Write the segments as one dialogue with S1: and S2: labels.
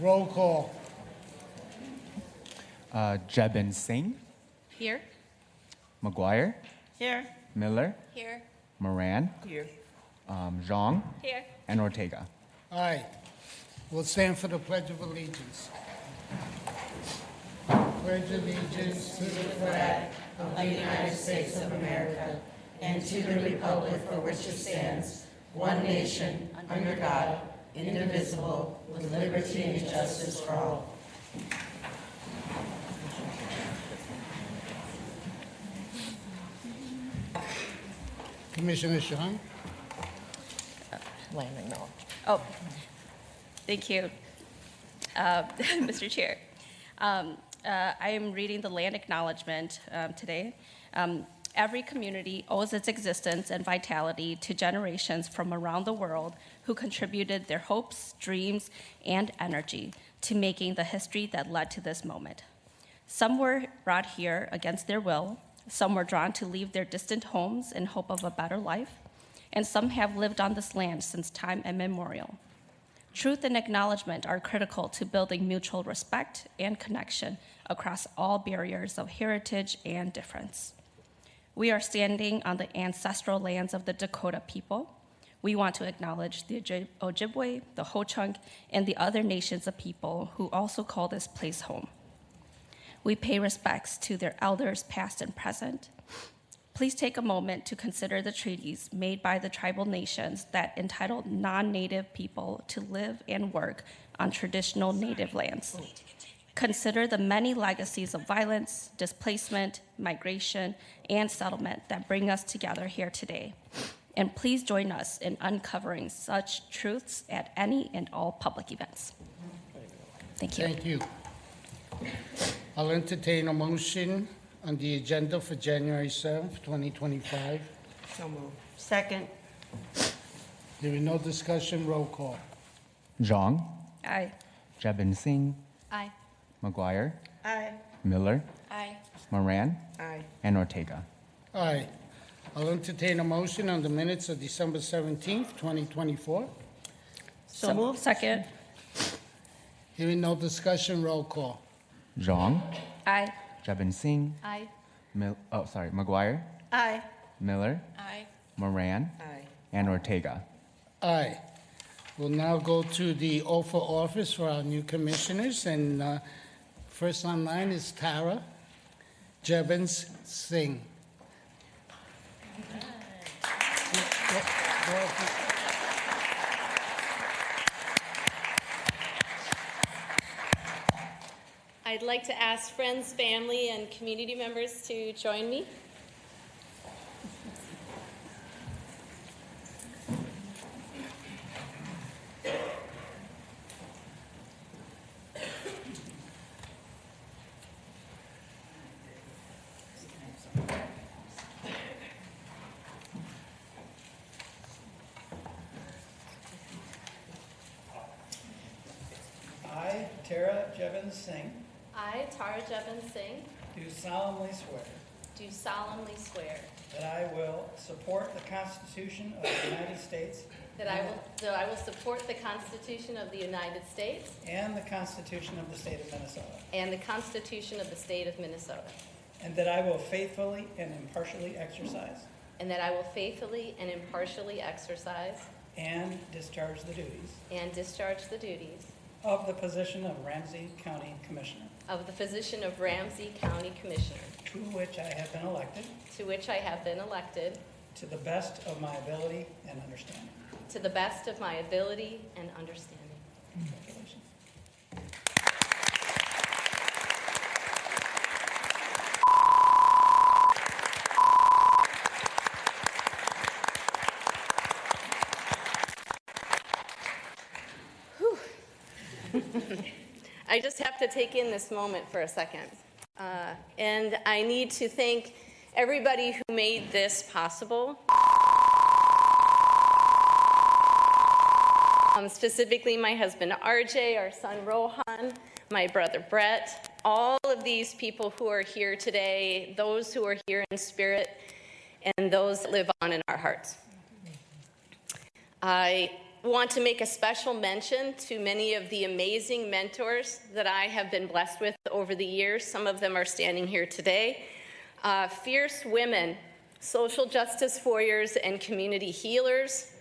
S1: Roll call.
S2: Jebin Singh,
S3: Here.
S2: McGuire,
S3: Here.
S2: Miller,
S3: Here.
S2: Moran,
S3: Here.
S2: Zhang,
S3: Here.
S2: and Ortega.
S1: Aye. We'll stand for the Pledge of Allegiance. Pledge allegiance to the flag
S4: of the United States of America and to the republic for which it stands, one nation, under God, indivisible, with liberty and justice for all.
S1: Commissioner Sean.
S4: Landing no.
S3: Oh, thank you, Mr. Chair. I am reading the land acknowledgement today. Every community owes its existence and vitality to generations from around the world who contributed their hopes, dreams, and energy to making the history that led to this moment. Some were brought here against their will, some were drawn to leave their distant homes in hope of a better life, and some have lived on this land since time immemorial. Truth and acknowledgement are critical to building mutual respect and connection across all barriers of heritage and difference. We are standing on the ancestral lands of the Dakota people. We want to acknowledge the Ojibwe, the Ho-Chunk, and the other nations of people who also call this place home. We pay respects to their elders past and present. Please take a moment to consider the treaties made by the tribal nations that entitled non-native people to live and work on traditional native lands. Consider the many legacies of violence, displacement, migration, and settlement that bring us together here today. And please join us in uncovering such truths at any and all public events. Thank you.
S1: Thank you. I'll entertain a motion on the agenda for January 7th, 2025.
S4: So moved. Second.
S1: There is no discussion. Roll call.
S2: Zhang,
S3: Aye.
S2: Jebin Singh,
S3: Aye.
S2: McGuire,
S4: Aye.
S2: Miller,
S3: Aye.
S2: Moran,
S4: Aye.
S2: and Ortega.
S1: Aye. I'll entertain a motion on the minutes of December 17th, 2024.
S4: So moved.
S3: Second.
S1: Hearing no discussion. Roll call.
S2: Zhang,
S3: Aye.
S2: Jebin Singh,
S3: Aye.
S2: McGuire,
S4: Aye.
S2: Miller,
S3: Aye.
S2: Moran,
S4: Aye.
S2: and Ortega.
S1: Aye. We'll now go to the oath of office for our new commissioners. And first on line is Tara Jebins Singh.
S5: I'd like to ask friends, family, and community members to join me.
S6: I, Tara Jevons Singh,
S5: I, Tara Jevin Singh,
S6: do solemnly swear
S5: do solemnly swear
S6: that I will support the Constitution of the United States
S5: that I will support the Constitution of the United States
S6: and the Constitution of the State of Minnesota,
S5: and the Constitution of the State of Minnesota,
S6: and that I will faithfully and impartially exercise
S5: and that I will faithfully and impartially exercise
S6: and discharge the duties of the position of Ramsey County Commissioner,
S5: of the position of Ramsey County Commissioner,
S6: to which I have been elected
S5: to which I have been elected
S6: to the best of my ability and understanding.
S5: to the best of my ability and understanding.
S6: Congratulations.
S5: I just have to take in this moment for a second. And I need to thank everybody who made this possible. Specifically my husband RJ, our son Rohan, my brother Brett, all of these people who are here today, those who are here in spirit, and those that live on in our hearts. I want to make a special mention to many of the amazing mentors that I have been blessed with over the years. Some of them are standing here today. Fierce women, social justice warriors, and community healers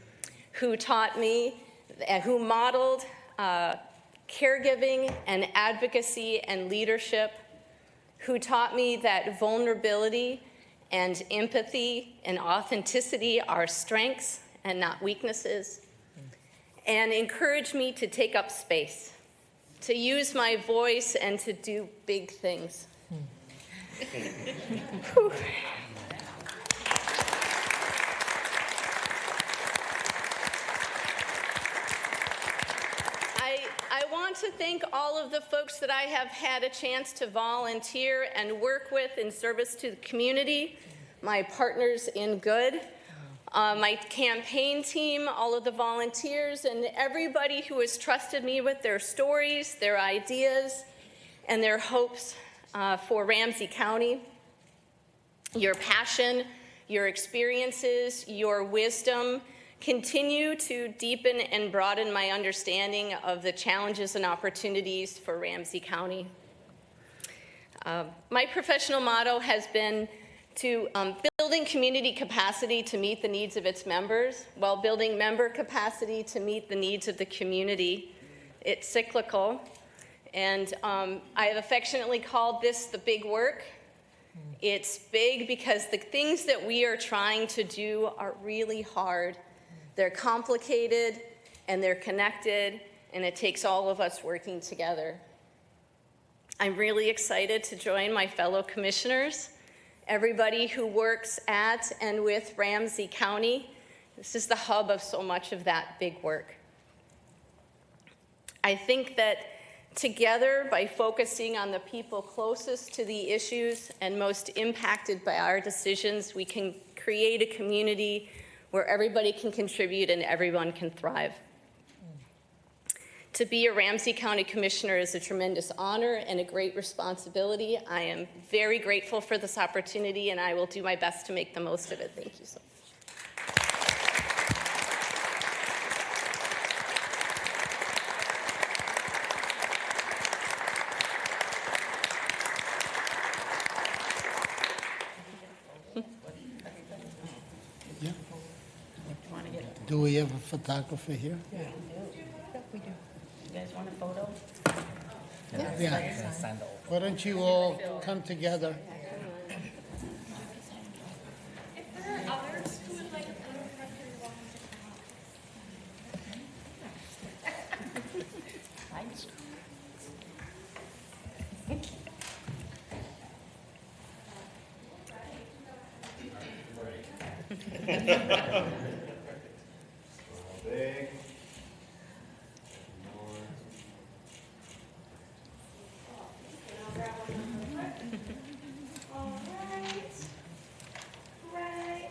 S5: who taught me, who modeled caregiving and advocacy and leadership, who taught me that vulnerability and empathy and authenticity are strengths and not weaknesses, and encouraged me to take up space, to use my voice, and to do big things. I want to thank all of the folks that I have had a chance to volunteer and work with in service to the community, my partners in good, my campaign team, all of the volunteers, and everybody who has trusted me with their stories, their ideas, and their hopes for Ramsey County. Your passion, your experiences, your wisdom continue to deepen and broaden my understanding of the challenges and opportunities for Ramsey County. My professional motto has been to building community capacity to meet the needs of its members while building member capacity to meet the needs of the community. It's cyclical, and I have affectionately called this the big work. It's big because the things that we are trying to do are really hard. They're complicated, and they're connected, and it takes all of us working together. I'm really excited to join my fellow commissioners, everybody who works at and with Ramsey County. This is the hub of so much of that big work. I think that together, by focusing on the people closest to the issues and most impacted by our decisions, we can create a community where everybody can contribute and everyone can thrive. To be a Ramsey County Commissioner is a tremendous honor and a great responsibility. I am very grateful for this opportunity, and I will do my best to make the most of it. Thank you so much.
S1: Do we have a photographer here?
S4: Yeah, we do. You guys want a photo?
S1: Yeah. Why don't you all come together?
S7: If there are others who would like a photo,
S8: Big.
S7: all right. Right.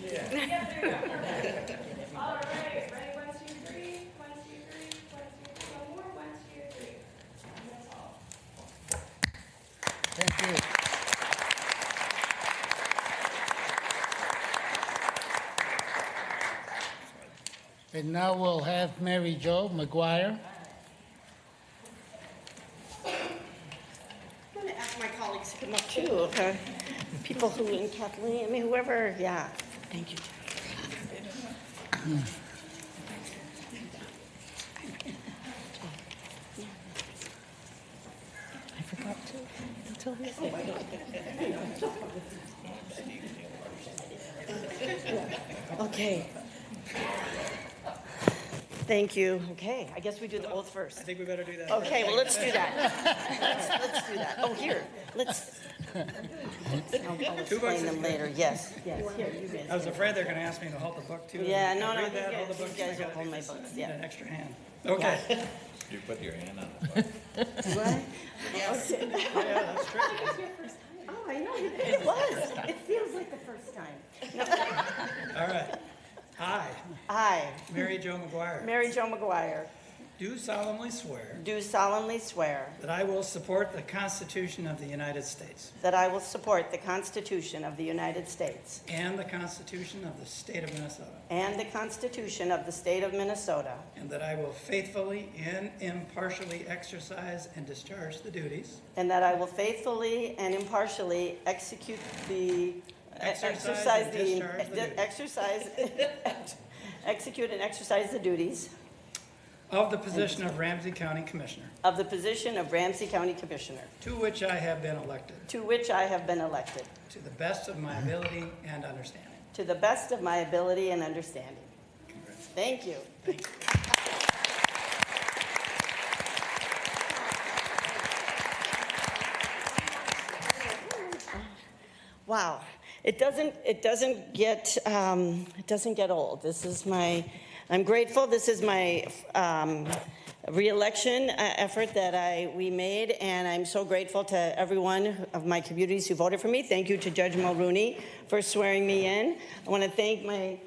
S8: Yeah.
S7: All right. Ready? 1, 2, 3. 1, 2, 3. 1, 2, 3. One more. 1, 2, 3. That's all.
S1: Thank you. And now we'll have Mary Jo McGuire.
S9: I'm going to ask my colleagues to come up too, okay? People who, and Kathleen, I mean, whoever, yeah. Thank you. I forgot to tell me. Okay. Thank you. Okay, I guess we do the oath first.
S6: I think we better do that.
S9: Okay, well, let's do that. Let's do that. Oh, here, let's. I'll explain them later. Yes, yes. Here, you guys.
S6: I was afraid they're going to ask me to hold the book too.
S9: Yeah, no,
S6: Read
S9: these
S6: that, hold the book.
S9: guys will
S6: I
S9: hold my
S6: gotta
S9: books,
S6: need
S9: yeah.
S6: an extra hand. Okay.
S8: You put your hand on the book.
S9: Do I? Yes.
S6: Yeah, that's true.
S9: Oh, I know, it was. It feels like the first time. No.
S6: All right. Hi,
S9: Hi,
S6: Mary Jo McGuire.
S9: Mary Jo McGuire.
S6: do solemnly swear
S9: do solemnly swear
S6: that I will support the Constitution of the United States
S9: that I will support the Constitution of the United States
S6: and the Constitution of the State of Minnesota,
S9: and the Constitution of the State of Minnesota,
S6: and that I will faithfully and impartially exercise and discharge the duties
S9: and that I will faithfully and impartially execute the
S6: Exercise and discharge the duties.
S9: execute and exercise the duties
S6: of the position of Ramsey County Commissioner,
S9: of the position of Ramsey County Commissioner,
S6: to which I have been elected,
S9: to which I have been elected,
S6: to the best of my ability and understanding.
S9: to the best of my ability and understanding. Thank you. Wow, it doesn't get old. This is I'm grateful. This is my re-election effort that we made, and I'm so grateful to everyone of my communities who voted for me. Thank you to Judge Mulrooney for swearing me in. I want to thank my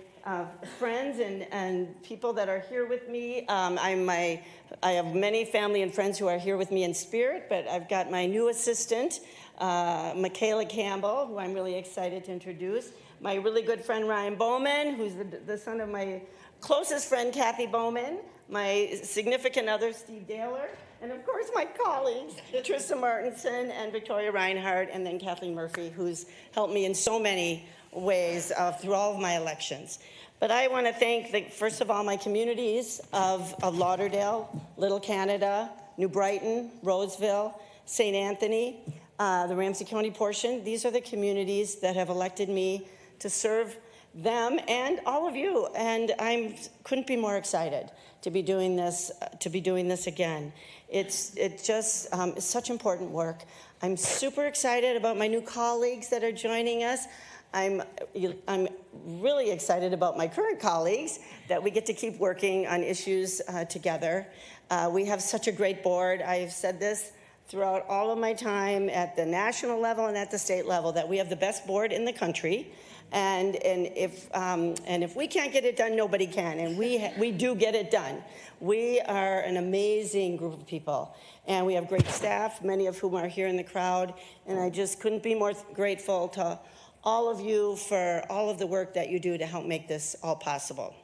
S9: friends and people that are here with me. I have many family and friends who are here with me in spirit, but I've got my new assistant, Michaela Campbell, who I'm really excited to introduce. My really good friend, Ryan Bowman, who's the son of my closest friend, Kathy Bowman. My significant other, Steve Daler. And of course, my colleagues, Trista Martinson and Victoria Reinhardt, and then Kathleen Murphy, who's helped me in so many ways through all of my elections. But I want to thank, first of all, my communities of Lauderdale, Little Canada, New Brighton, Roseville, St. Anthony, the Ramsey County portion. These are the communities that have elected me to serve them and all of you. And I couldn't be more excited to be doing this again. It's just it's such important work. I'm super excited about my new colleagues that are joining us. I'm really excited about my current colleagues that we get to keep working on issues together. We have such a great board. I've said this throughout all of my time at the national level and at the state level, that we have the best board in the country. And if we can't get it done, nobody can. And we do get it done. We are an amazing group of people. And we have great staff, many of whom are here in the crowd. And I just couldn't be more grateful to all of you for all of the work that you do to help make this all possible.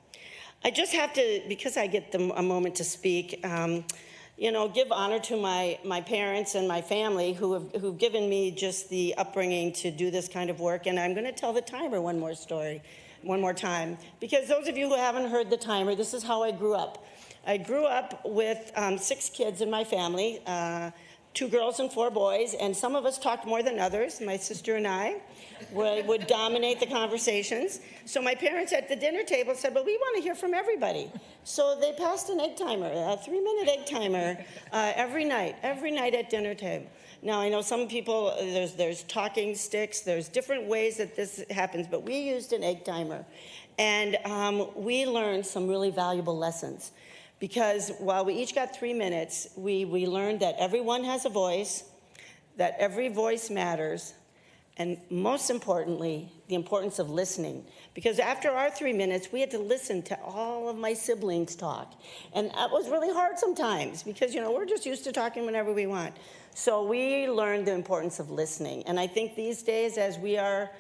S9: I just have to, because I get a moment to speak, give honor to my parents and my family who've given me just the upbringing to do this kind of work. And I'm going to tell the timer one more time, because those of you who haven't heard the timer, this is how I grew up. I grew up with 6 kids in my family, 2 girls and 4 boys, and some of us talked more than others. My sister and I would dominate the conversations. So my parents at the dinner table said, well, we want to hear from everybody. So they passed an egg timer, a 3-minute egg timer every night at dinner time. Now, I know some people, there's talking sticks, there's different ways that this happens, but we used an egg timer. And we learned some really valuable lessons. Because while we each got 3 minutes, we learned that everyone has a voice, that every voice matters, and most importantly, the importance of listening. Because after our 3 minutes, we had to listen to all of my siblings talk. And that was really hard sometimes, because, we're just used to talking whenever we want. So we learned the importance of listening. And I think these days, as we are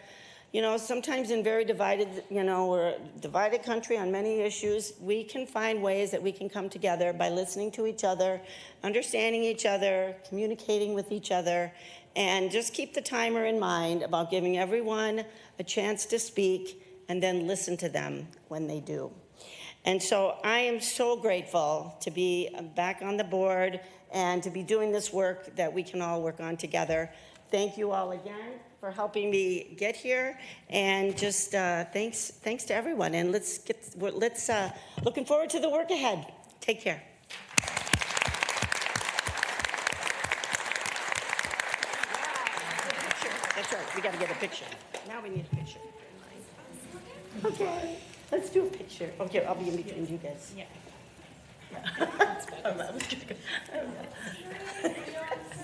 S9: sometimes in very divided, we're a divided country on many issues, we can find ways that we can come together by listening to each other, understanding each other, communicating with each other, and just keep the timer in mind about giving everyone a chance to speak and then listen to them when they do. And so I am so grateful to be back on the board and to be doing this work that we can all work on together. Thank you all again for helping me get here, and just thanks to everyone. And let's looking forward to the work ahead. Take care. That's right. We got to get a picture. Now we need a picture. Okay, let's do a picture. Okay, I'll be in between you guys. Yeah. I was gonna go.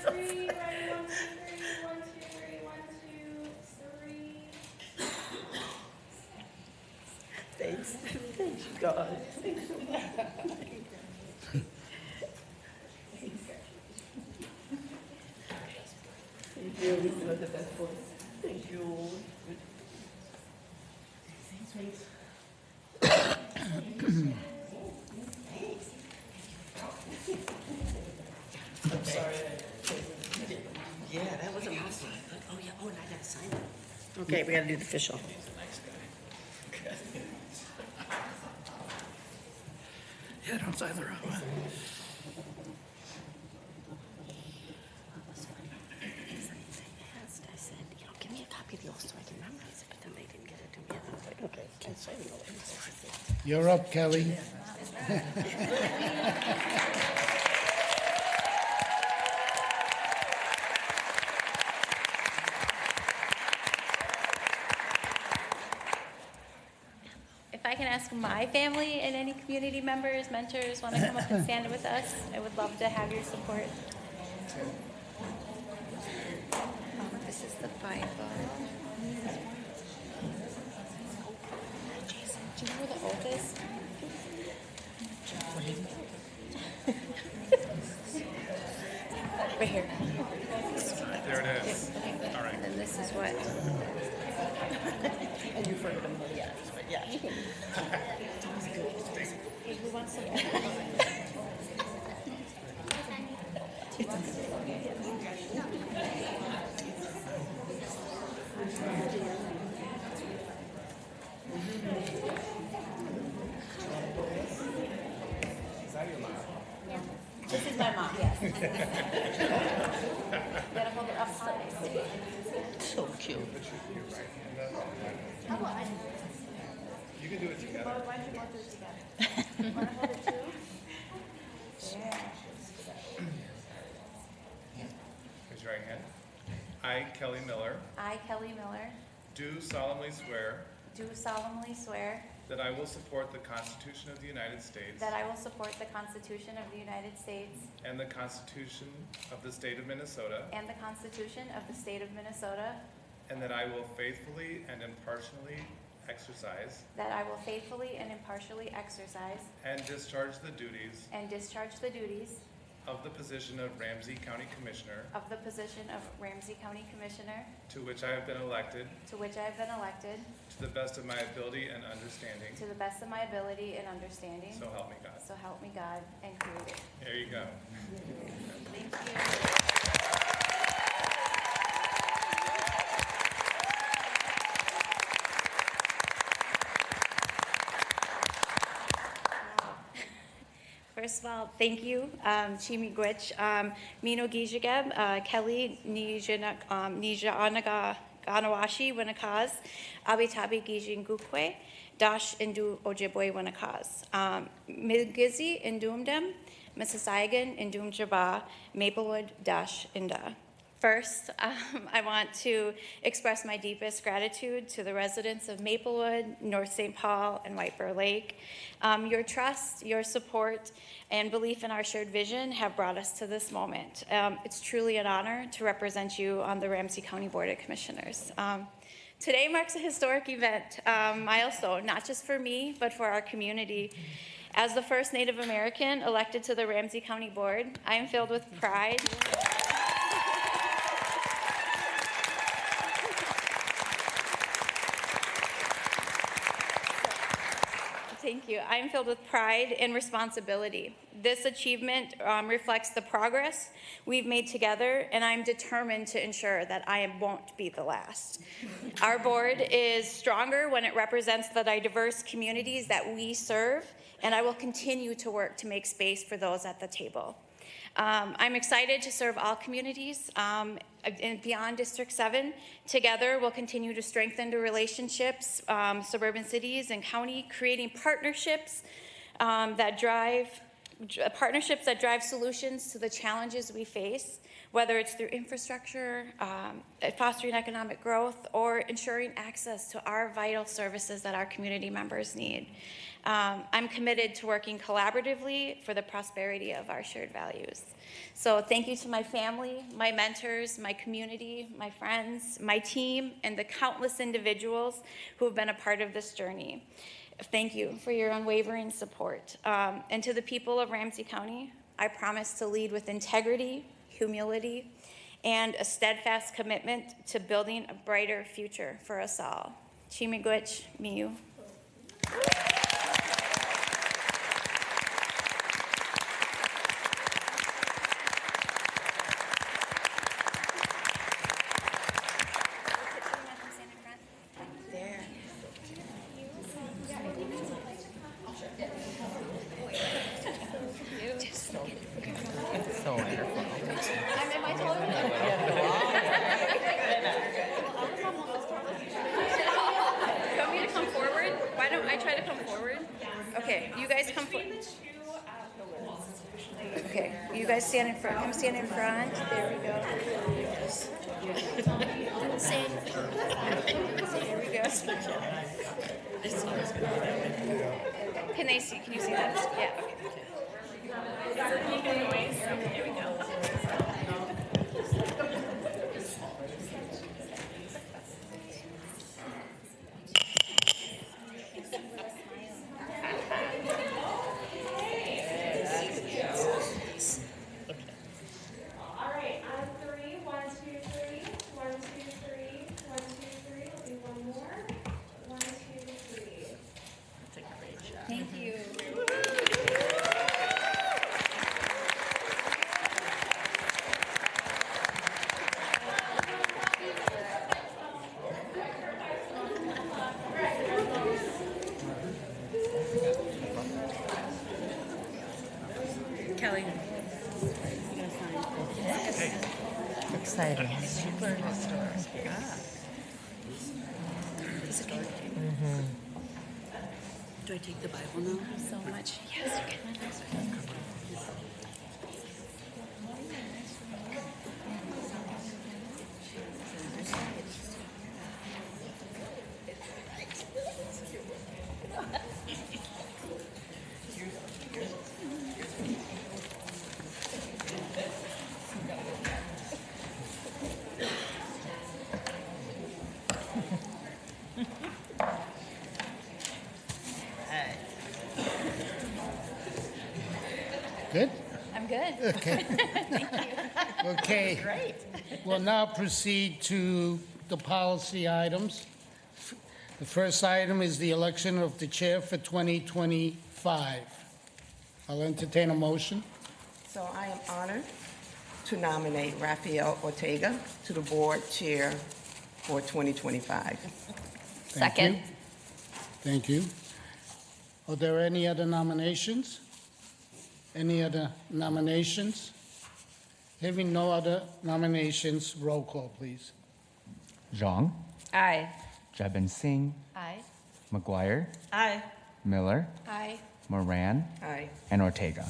S7: Three, ready, 1, 2, 3, 1, 2, 3, 1, 2, 3.
S9: Thanks. Thank you, God. Thanks so much. have the best voice. Thank you.
S6: I'm sorry.
S9: Yeah, that was a mouthful. Oh, yeah, oh, and I gotta sign it. Okay, we gotta do the official.
S6: Yeah, don't sign the wrong one.
S9: I said, give me a copy of the oath so I can memorize it, but then they didn't get it to me. I was like, okay, I'll sign the oath.
S1: You're up, Kelly.
S3: If I can ask my family and any community members, mentors want to come up and stand with us, I would love to have your support. This is the Bible. Jason, do you know where the oath is? Right here.
S8: There it is. All right.
S3: And this is what?
S9: And you've heard them, yes, but yeah.
S3: Who wants some?
S4: This is my mom, yes.
S3: You gotta hold it up high.
S9: So cute.
S8: You can do it together.
S3: Why don't you both do it together? Wanna hold it too? Yeah.
S8: Raise your right hand. I, Kelly Miller,
S3: I, Kelly Miller,
S8: do solemnly swear
S3: do solemnly swear
S8: that I will support the Constitution of the United States
S3: that I will support the Constitution of the United States
S8: and the Constitution of the State of Minnesota,
S3: and the Constitution of the State of Minnesota,
S8: and that I will faithfully and impartially exercise
S3: that I will faithfully and impartially exercise
S8: and discharge the duties
S3: and discharge the duties
S8: of the position of Ramsey County Commissioner,
S3: of the position of Ramsey County Commissioner,
S8: to which I have been elected,
S3: to which I have been elected,
S8: to the best of my ability and understanding.
S3: to the best of my ability and understanding.
S8: So help me God.
S3: So help me God and Creator.
S8: There you go.
S3: Thank you. First of all, thank you, Chimi Gwich, Mino Gijageb, Kelly Nija Anaga Ganawashi Winakaz, Abitabi Gijin Gukwe, Dash Indu Ojibwe Winakaz, Milgizi Indumdem, Mississaugan Indum Jaba, Maplewood Dash Inda. First, I want to express my deepest gratitude to the residents of Maplewood, North St. Paul, and White Bear Lake. Your trust, your support, and belief in our shared vision have brought us to this moment. It's truly an honor to represent you on the Ramsey County Board of Commissioners. Today marks a historic event, milestone, not just for me, but for our community. As the first Native American elected to the Ramsey County Board, I am filled with pride. Thank you. I am filled with pride and responsibility. This achievement reflects the progress we've made together, and I'm determined to ensure that I won't be the last. Our board is stronger when it represents the diverse communities that we serve, and I will continue to work to make space for those at the table. I'm excited to serve all communities and beyond District 7. Together, we'll continue to strengthen the relationships, suburban cities and county, creating partnerships that drive solutions to the challenges we face, whether it's through infrastructure, fostering economic growth, or ensuring access to our vital services that our community members need. I'm committed to working collaboratively for the prosperity of our shared values. So thank you to my family, my mentors, my community, my friends, my team, and the countless individuals who have been a part of this journey. Thank you for your unwavering support. And to the people of Ramsey County, I promise to lead with integrity, humility,
S10: and a steadfast commitment to building a brighter future for us all. Chimigwech Miu. Okay, you guys come forward. Okay, you guys stand in front. Come stand in front. There we go. There we go. Can they see? Can you see that? Yeah. Okay. There we go. Thank you. Kelly.
S4: Exciting.
S10: Super historic. Is it okay? Do I take the Bible now? So much. Yes, you can.
S1: Good?
S10: I'm good.
S1: Okay.
S10: Thank you.
S1: Okay.
S4: Great.
S1: We'll now proceed to the policy items. The first item is the election of the chair for 2025. I'll entertain a motion.
S4: So I am honored to nominate Rafael Ortega to the board chair for 2025.
S1: Thank
S3: Second.
S1: you. Thank you. Are there any other nominations? Any other nominations? Having no other nominations, roll call, please.
S2: Zhang,
S3: Aye.
S2: Jebin Singh,
S10: Aye.
S2: McGuire,
S4: Aye.
S2: Miller,
S10: Aye.
S2: Moran,
S4: Aye.
S2: and Ortega.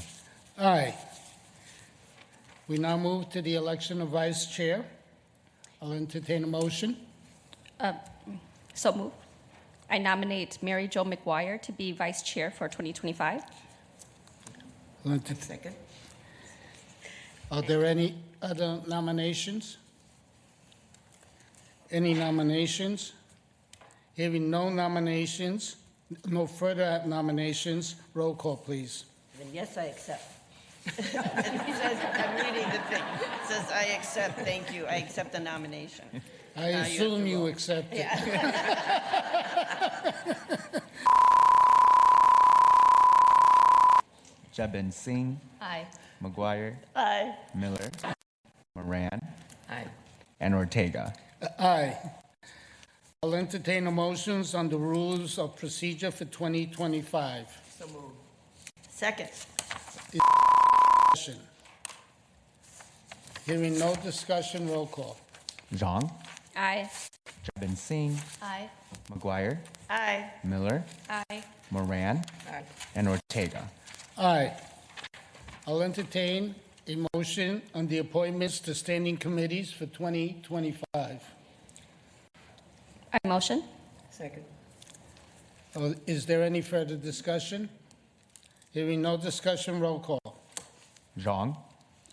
S1: Aye. We now move to the election of vice chair. I'll entertain a motion.
S3: So moved. I nominate Mary Jo McGuire to be vice chair for 2025.
S1: I'll enter-
S4: Second.
S1: Are there any other nominations? Any nominations? Hearing no nominations, no further nominations, roll call, please.
S9: And yes, I accept. It says, I'm reading the thing. It says, I accept, thank you, I accept the nomination.
S1: I
S9: Now you have
S1: assume
S9: to
S1: you
S9: vote.
S1: accept it.
S2: Jebin Singh,
S3: Aye.
S2: McGuire,
S9: Aye.
S2: Miller, Moran,
S4: Aye.
S2: and Ortega.
S1: Aye. I'll entertain the motions on the rules of procedure for 2025.
S9: So moved. Second.
S1: Discussion. Hearing no discussion, roll call.
S2: Zhang,
S3: Aye.
S2: Jebin Singh,
S3: Aye.
S2: McGuire,
S9: Aye.
S2: Miller,
S3: Aye.
S2: Moran,
S4: Aye.
S2: and Ortega.
S1: Aye. I'll entertain a motion on the appointments to standing committees for 2025.
S3: I motion.
S4: Second.
S1: Is there any further discussion? Hearing no discussion, roll call.
S2: Zhang,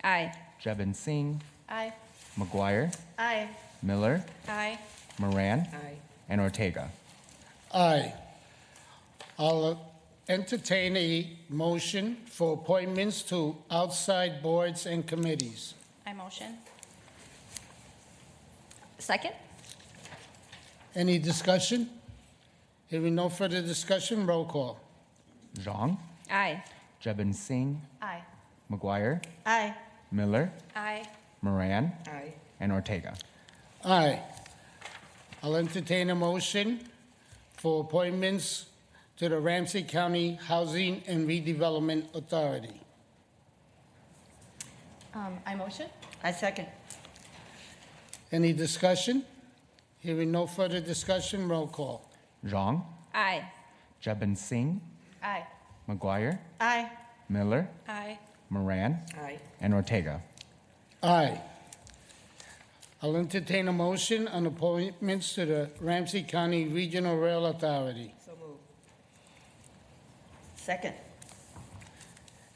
S3: Aye.
S2: Jebin Singh,
S3: Aye.
S2: McGuire,
S9: Aye.
S2: Miller,
S3: Aye.
S2: Moran,
S4: Aye.
S2: and Ortega.
S1: Aye. I'll entertain a motion for appointments to outside boards and committees.
S10: I motion.
S3: Second?
S1: Any discussion? Hearing no further discussion, roll call.
S2: Zhang,
S3: Aye.
S2: Jebin Singh,
S3: Aye.
S2: McGuire,
S9: Aye.
S2: Miller,
S3: Aye.
S2: Moran,
S6: Aye.
S2: and Ortega.
S1: Aye. I'll entertain a motion for appointments to the Ramsey County Housing and Redevelopment Authority.
S4: I motion.
S9: I second.
S1: Any discussion? Hearing no further discussion, roll call.
S2: Zhang,
S3: Aye.
S2: Jebin Singh,
S4: Aye.
S2: McGuire,
S9: Aye.
S2: Miller,
S3: Aye.
S2: Moran,
S6: Aye.
S2: and Ortega.
S1: Aye. I'll entertain a motion on appointments to the Ramsey County Regional Rail Authority.
S9: So moved. Second.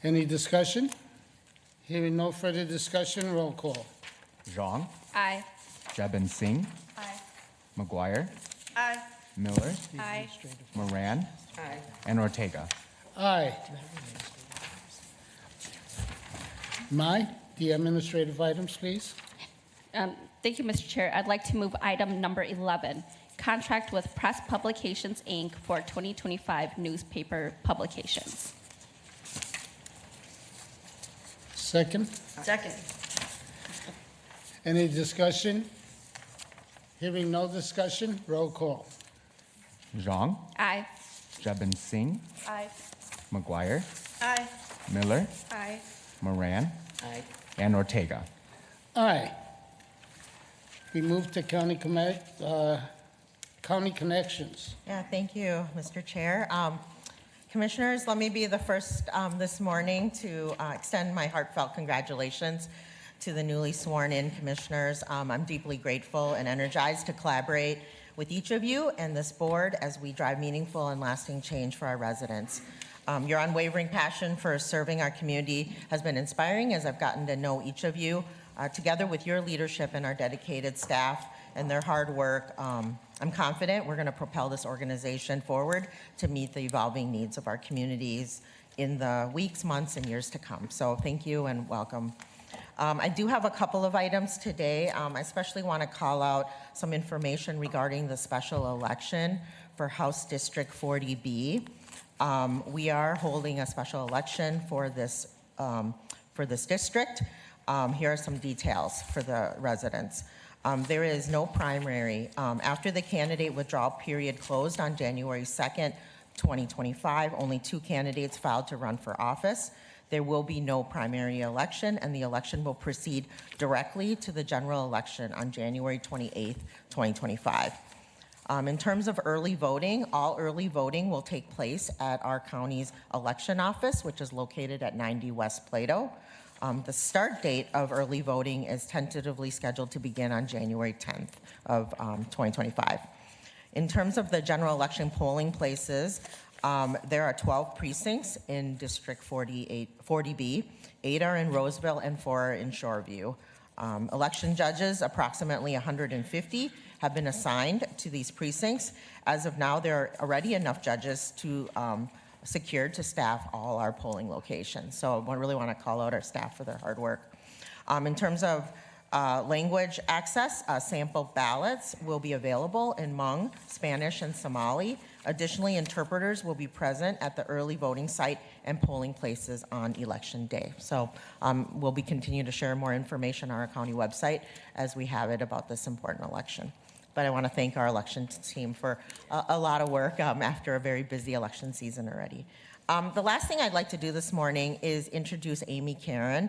S1: Any discussion? Hearing no further discussion, roll call.
S2: Zhang,
S3: Aye.
S2: Jebin Singh,
S3: Aye.
S2: McGuire,
S9: Aye.
S2: Miller,
S3: Aye.
S2: Moran,
S6: Aye.
S2: and Ortega.
S1: Aye. The administrative items, please.
S3: Thank you, Mr. Chair. I'd like to move item number 11, contract with Press Publications, Inc. for 2025 newspaper publications.
S1: Second.
S9: Second.
S1: Any discussion? Hearing no discussion, roll call.
S2: Zhang,
S3: Aye.
S2: Jebin Singh,
S3: Aye.
S2: McGuire,
S9: Aye.
S2: Miller,
S3: Aye.
S2: Moran,
S6: Aye.
S2: and Ortega.
S1: Aye. We move to County Connections.
S11: Yeah, thank you, Mr. Chair. Commissioners, let me be the first this morning to extend my heartfelt congratulations to the newly sworn-in commissioners. I'm deeply grateful and energized to collaborate with each of you and this board as we drive meaningful and lasting change for our residents. Your unwavering passion for serving our community has been inspiring as I've gotten to know each of you. Together with your leadership and our dedicated staff and their hard work, I'm confident we're going to propel this organization forward to meet the evolving needs of our communities in the weeks, months, and years to come. So thank you and welcome. I do have a couple of items today. I especially want to call out some information regarding the special election for House District 40B. We are holding a special election for this district. Here are some details for the residents. There is no primary. After the candidate withdrawal period closed on January 2nd, 2025, only 2 candidates filed to run for office. There will be no primary election, and the election will proceed directly to the general election on January 28th, 2025. In terms of early voting, all early voting will take place at our county's election office, which is located at 90 West Plato. The start date of early voting is tentatively scheduled to begin on January 10th of 2025. In terms of the general election polling places, there are 12 precincts in District 40B. 8 are in Roseville and 4 are in Shoreview. Election judges, approximately 150, have been assigned to these precincts. As of now, there are already enough judges to secured to staff all our polling locations. So I really want to call out our staff for their hard work. In terms of language access, sample ballots will be available in Hmong, Spanish, and Somali. Additionally, interpreters will be present at the early voting site and polling places on election day. So we'll be continuing to share more information on our county website as we have it about this important election. But I want to thank our election team for a lot of work after a very busy election season already. The last thing I'd like to do this morning is introduce Amy Karen,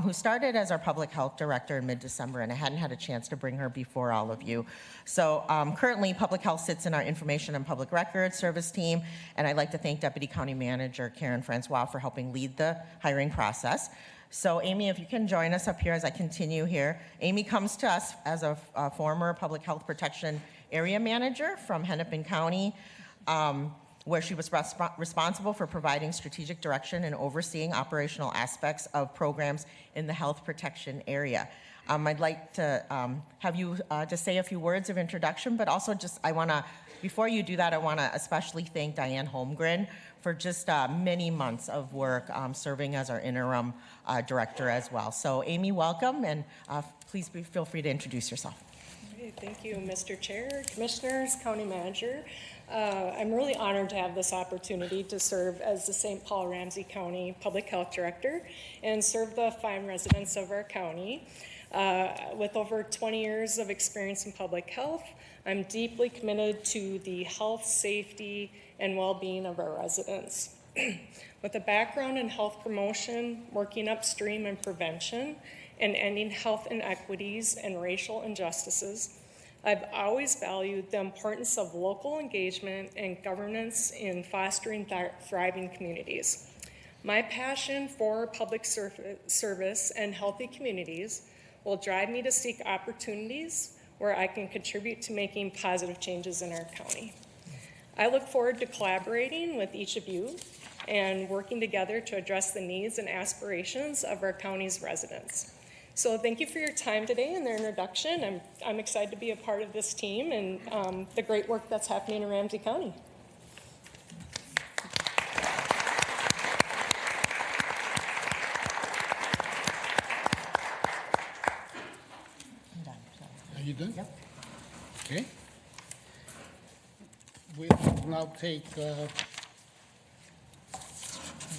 S11: who started as our public health director in mid-December, and I hadn't had a chance to bring her before all of you. So currently, public health sits in our information and public records service team, and I'd like to thank Deputy County Manager Karen Francois for helping lead the hiring process. So Amy, if you can join us up here as I continue here. Amy comes to us as a former public health protection area manager from Hennepin County, where she was responsible for providing strategic direction and overseeing operational aspects of programs in the health protection area. I'd like to have you just say a few words of introduction, but also before you do that, I want to especially thank Diane Holmgren for just many months of work serving as our interim director as well. So Amy, welcome, and please feel free to introduce yourself.
S12: Okay, thank you, Mr. Chair, Commissioners, County Manager. I'm really honored to have this opportunity to serve as the St. Paul Ramsey County Public Health Director and serve the 5 residents of our county. With over 20 years of experience in public health, I'm deeply committed to the health, safety, and well-being of our residents. With a background in health promotion, working upstream in prevention, and ending health inequities and racial injustices, I've always valued the importance of local engagement and governance in fostering thriving communities. My passion for public service and healthy communities will drive me to seek opportunities where I can contribute to making positive changes in our county. I look forward to collaborating with each of you and working together to address the needs and aspirations of our county's residents. So thank you for your time today and their introduction. I'm excited to be a part of this team and the great work that's happening in Ramsey County.
S1: Are you done?
S11: Yep.
S1: Okay. We'll now take,
S11: We'll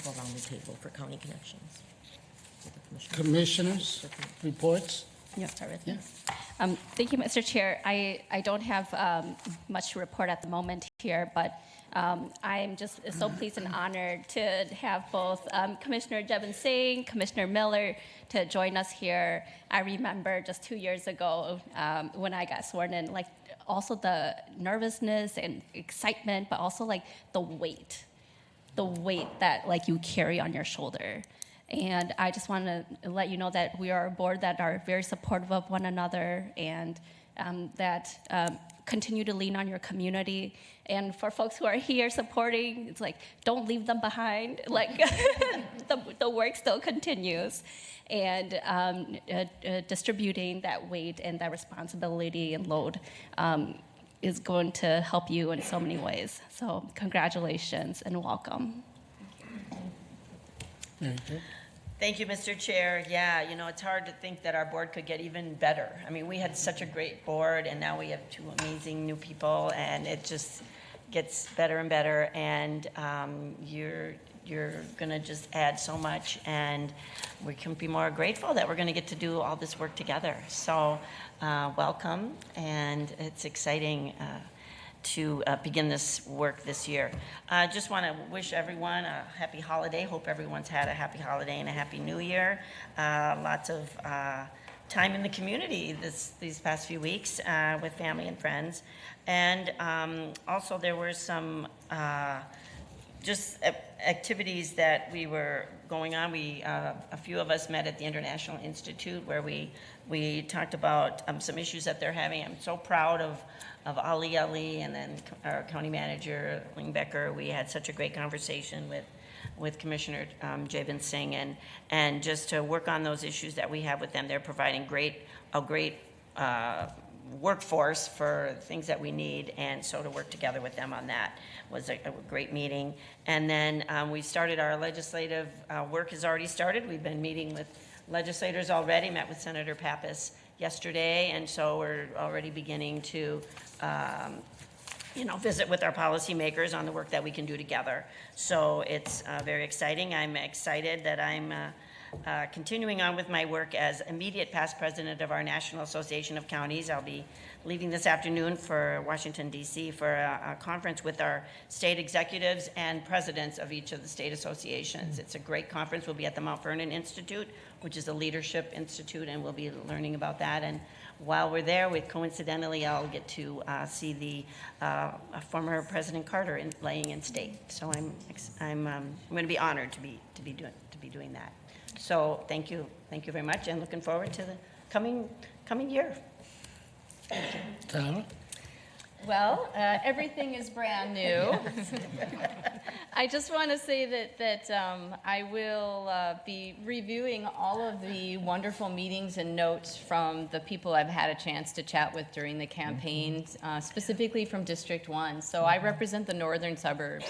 S11: go around the table for county connections.
S1: commissioners' reports.
S3: Yeah, start with you. Thank you, Mr. Chair. I don't have much to report at the moment here, but I'm just so pleased and honored to have both Commissioner Jevin Singh, Commissioner Miller to join us here. I remember just 2 years ago when I got sworn in, like also the nervousness and excitement, but also like the weight that like you carry on your shoulder. And I just want to let you know that we are a board that are very supportive of one another and that continue to lean on your community. And for folks who are here supporting, it's like, don't leave them behind. Like, the work still continues. And distributing that weight and that responsibility and load is going to help you in so many ways. So congratulations and welcome.
S1: There you go.
S13: Thank you, Mr. Chair. Yeah, you know, it's hard to think that our board could get even better. I mean, we had such a great board, and now we have 2 amazing new people, and it just gets better and better. And you're going to just add so much, and we can be more grateful that we're going to get to do all this work together. So welcome, and it's exciting to begin this work this year. I just want to wish everyone a happy holiday. Hope everyone's had a happy holiday and a happy new year. Lots of time in the community these past few weeks with family and friends. And also there were some just activities that we were going on. A few of us met at the International Institute where we talked about some issues that they're having. I'm so proud of Ali and then our county manager, Lingbecker. We had such a great conversation with Commissioner Jevin Singh and just to work on those issues that we have with them. They're providing a great workforce for things that we need, and so to work together with them on that was a great meeting. And then we started our legislative work has already started. We've been meeting with legislators already, met with Senator Pappas yesterday, and so we're already beginning to visit with our policymakers on the work that we can do together. So it's very exciting. I'm excited that I'm continuing on with my work as immediate past president of our National Association of Counties. I'll be leaving this afternoon for Washington, D.C. for a conference with our state executives and presidents of each of the state associations. It's a great conference. We'll be at the Mount Vernon Institute, which is a leadership institute, and we'll be learning about that. And while we're there, coincidentally, I'll get to see the former President Carter laying in state. So I'm going to be honored to be doing that. So thank you very much, and looking forward to the coming year.
S1: Tara?
S14: Well, everything is brand new. I just want to say that I will be reviewing all of the wonderful meetings and notes from the people I've had a chance to chat with during the campaign, specifically from District 1. So I represent the northern suburbs.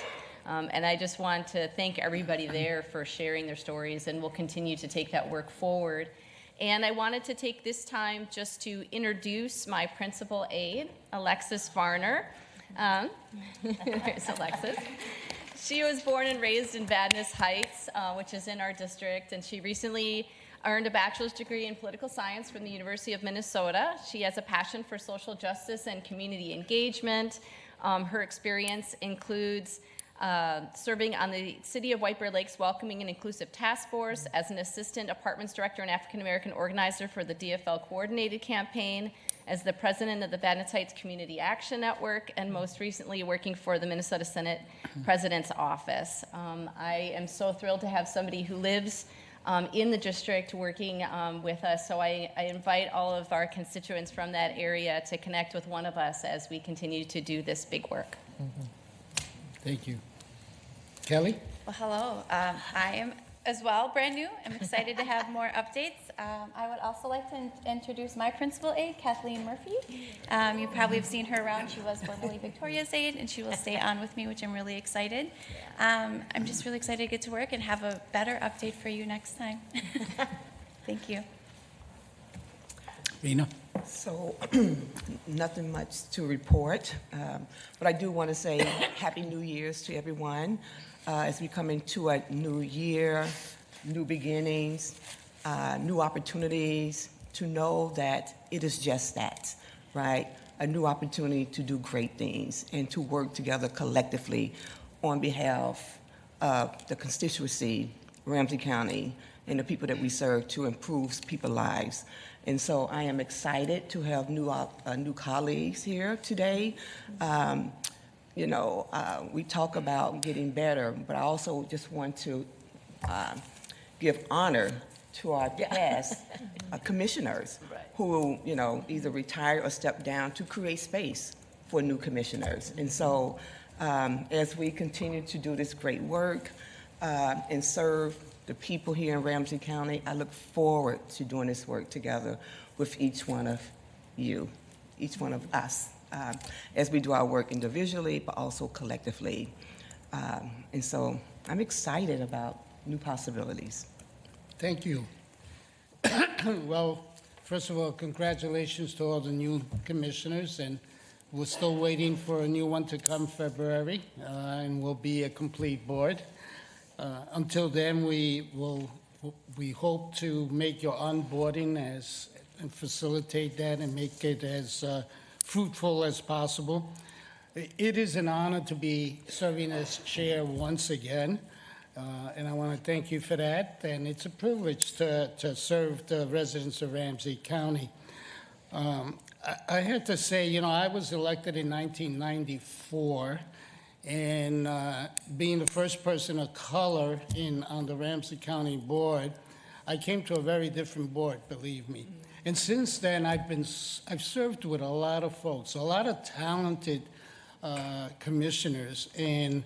S14: And I just want to thank everybody there for sharing their stories, and we'll continue to take that work forward.
S3: And I wanted to take this time just to introduce my principal aide, Alexis Varner. There's Alexis. She was born and raised in Vadnais Heights, which is in our district, and she recently earned a bachelor's degree in political science from the University of Minnesota. She has a passion for social justice and community engagement. Her experience includes serving on the City of White Bear Lakes Welcoming and Inclusive Task Force as an assistant apartments director and African American organizer for the DFL Coordinated Campaign, as the president of the Vadnais Heights Community Action Network, and most recently working for the Minnesota Senate President's Office. I am so thrilled to have somebody who lives in the district working with us, so I invite all of our constituents from that area to connect with one of us as we continue to do this big work.
S1: Thank you. Kelly?
S10: Well, hello. I am as well brand new. I'm excited to have more updates. I would also like to introduce my principal aide, Kathleen Murphy. You probably have seen her around. She was formerly Victoria's aide, and she will stay on with me, which I'm really excited. I'm just really excited to get to work and have a better update for you next time. Thank you.
S1: Rena?
S15: So, nothing much to report, but I do want to say Happy New Year's to everyone as we come into a new year, new beginnings, new opportunities, to know that it is just that, right? A new opportunity to do great things and to work together collectively on behalf of the constituency, Ramsey County, and the people that we serve to improve people's lives. And so I am excited to have new colleagues here today. We talk about getting better, but I also just want to give honor to our past commissioners who, either retired or stepped down to create space for new commissioners. And so as we continue to do this great work and serve the people here in Ramsey County, I look forward to doing this work together with each one of you, each one of us, as we do our work individually, but also collectively. And so I'm excited about new possibilities.
S1: Thank you. Well, first of all, congratulations to all the new commissioners, and we're still waiting for a new one to come February, and we'll be a complete board. Until then, we hope to make your onboarding and facilitate that and make it as fruitful as possible. It is an honor to be serving as chair once again, and I want to thank you for that. And it's a privilege to serve the residents of Ramsey County. I have to say, I was elected in 1994. And being the first person of color on the Ramsey County board, I came to a very different board, believe me. And since then, I've served with a lot of folks, a lot of talented commissioners, and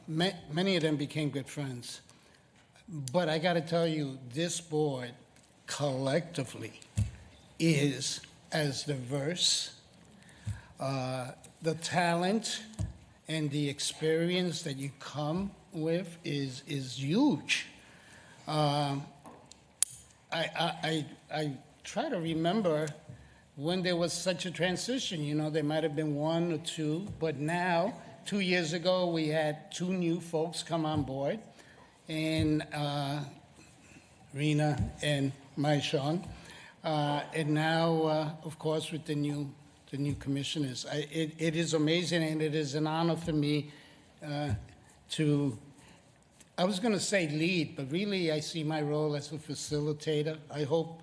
S1: many of them became good friends. But I got to tell you, this board collectively is as diverse. The talent and the experience that you come with is huge. I try to remember when there was such a transition. There might have been one or two, but now, 2 years ago, we had two new folks come on board, and Rena and Maishan, and now, of course, with the new commissioners. It is amazing, and it is an honor for me to, I was going to say lead, but really I see my role as a facilitator. I hope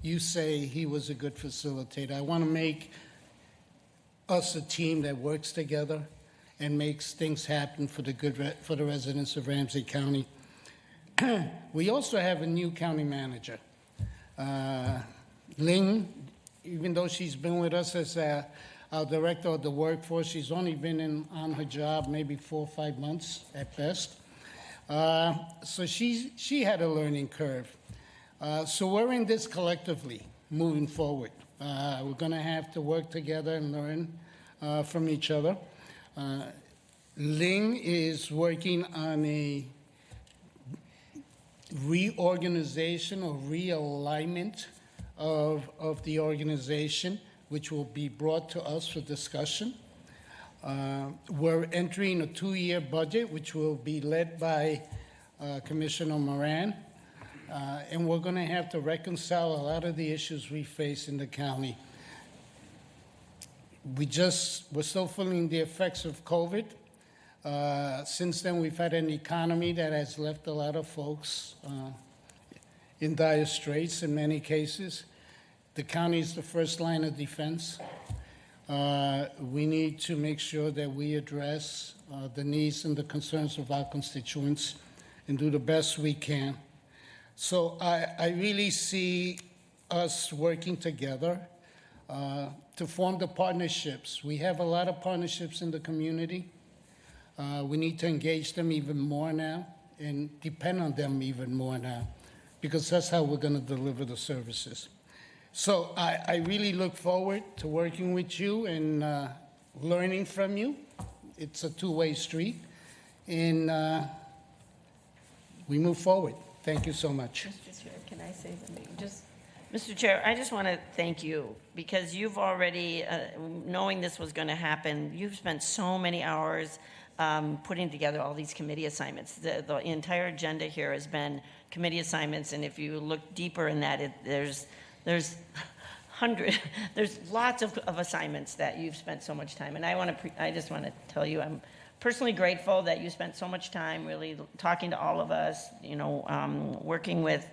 S1: you say he was a good facilitator. I want to make us a team that works together and makes things happen for the residents of Ramsey County. We also have a new county manager. Ling, even though she's been with us as our director of the workforce, she's only been on her job maybe 4 or 5 months at best. So she had a learning curve. So we're in this collectively moving forward. We're going to have to work together and learn from each other. Ling is working on reorganization or realignment of the organization, which will be brought to us for discussion. We're entering a 2-year budget, which will be led by Commissioner Moran. And we're going to have to reconcile a lot of the issues we face in the county. We're still feeling the effects of COVID. Since then, we've had an economy that has left a lot of folks in dire straits in many cases. The county is the first line of defense. We need to make sure that we address the needs and the concerns of our constituents and do the best we can. So I really see us working together to form the partnerships. We have a lot of partnerships in the community. We need to engage them even more now and depend on them even more now, because that's how we're going to deliver the services. So I really look forward to working with you and learning from you. It's a two-way street, and we move forward. Thank you so much.
S13: Mr. Chair, can I say something? Mr. Chair, I just want to thank you, because you've already, knowing this was going to happen, you've spent so many hours putting together all these committee assignments. The entire agenda here has been committee assignments, and if you look deeper in that, there's lots of assignments that you've spent so much time. And I just want to tell you, I'm personally grateful that you spent so much time really talking to all of us, working with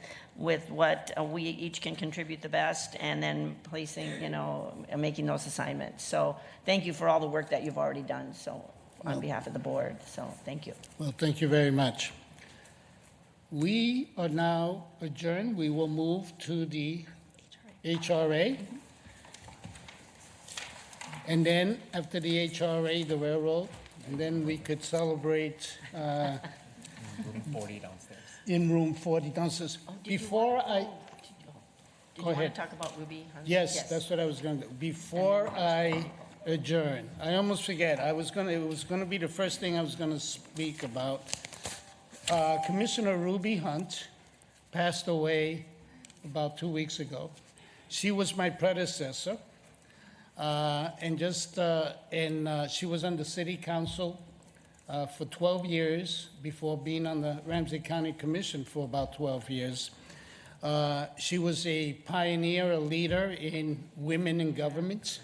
S13: what we each can contribute the best, and then placing, making those assignments. So thank you for all the work that you've already done. So on behalf of the board, so thank you.
S1: Well, thank you very much. We are now adjourned. We will move to the HRA. And then after the HRA, the railroad, and then we could celebrate
S2: Room 40 downstairs.
S1: in room 40 downstairs. Before I...
S13: Did
S1: Go
S13: you
S1: ahead.
S13: want to talk about Ruby Hunt?
S1: Yes, that's what I was going to do. Before I adjourn, I almost forget. It was going to be the first thing I was going to speak about. Commissioner Ruby Hunt passed away about 2 weeks ago. She was my predecessor, and she was on the city council for 12 years before being on the Ramsey County Commission for about 12 years. She was a pioneer, a leader in women in government.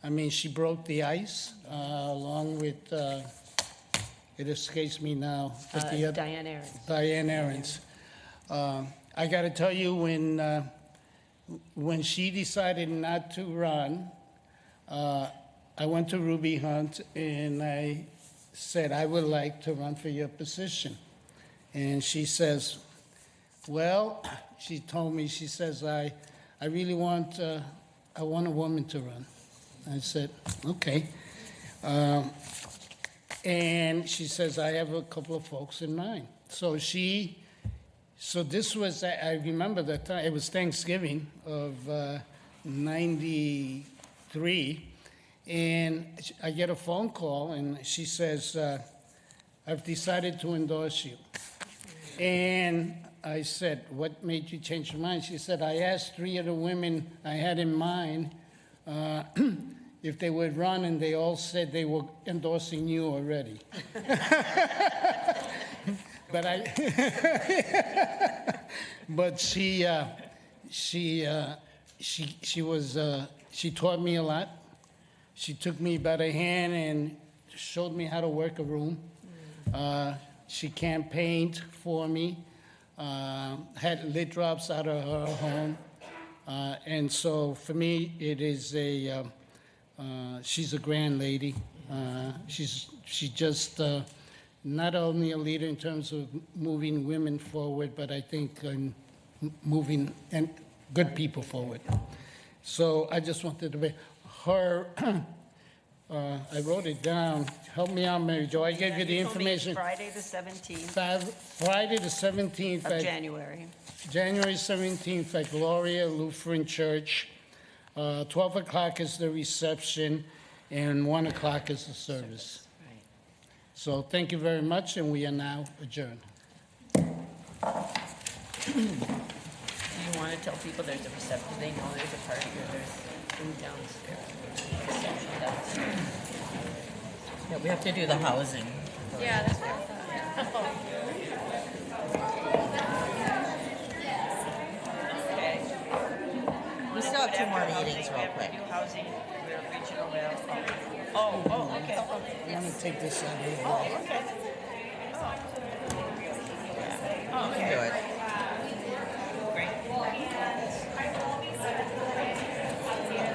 S1: I mean, she broke the ice along with, it escapes me now. But the other,
S13: Diane Ahrens.
S1: Diane Ahrens. I got to tell you, when she decided not to run, I went to Ruby Hunt and I said, I would like to run for your position. And she says, well, she told me, she says, I really want a woman to run. I said, okay. And she says, I have a couple of folks in mind. So this was, I remember that time, it was Thanksgiving of 93, and I get a phone call, and she says, I've decided to endorse you. And I said, what made you change your mind? She said, I asked 3 of the women I had in mind if they would run, and they all said they were endorsing you already. But she taught me a lot. She took me by the hand and showed me how to work a room. She campaigned for me, had lid drops out of her home. And so for me, it is she's a grand lady. She's just not only a leader in terms of moving women forward, but I think moving and good people forward. So I just wanted to be her. I wrote it down. Help me out, Mary Jo. I gave you the information.
S13: Friday the 17th.
S1: Friday the 17th
S13: of January.
S1: January 17th at Gloria Lutheran Church. 12 o'clock is the reception, and 1 o'clock is the service.
S13: Right.
S1: So thank you very much, and we are now adjourned.
S13: You want to tell people there's a reception, they know there's a party or there's food downstairs. Reception downstairs.
S11: Yeah, we have to do the housing.
S10: Yeah, that's what I thought.
S13: Okay.
S11: We still have two more meetings real quick.
S13: New housing, we're regional well. Oh, okay.
S1: I'm gonna take this out here.
S13: Oh, okay.
S11: You can do it.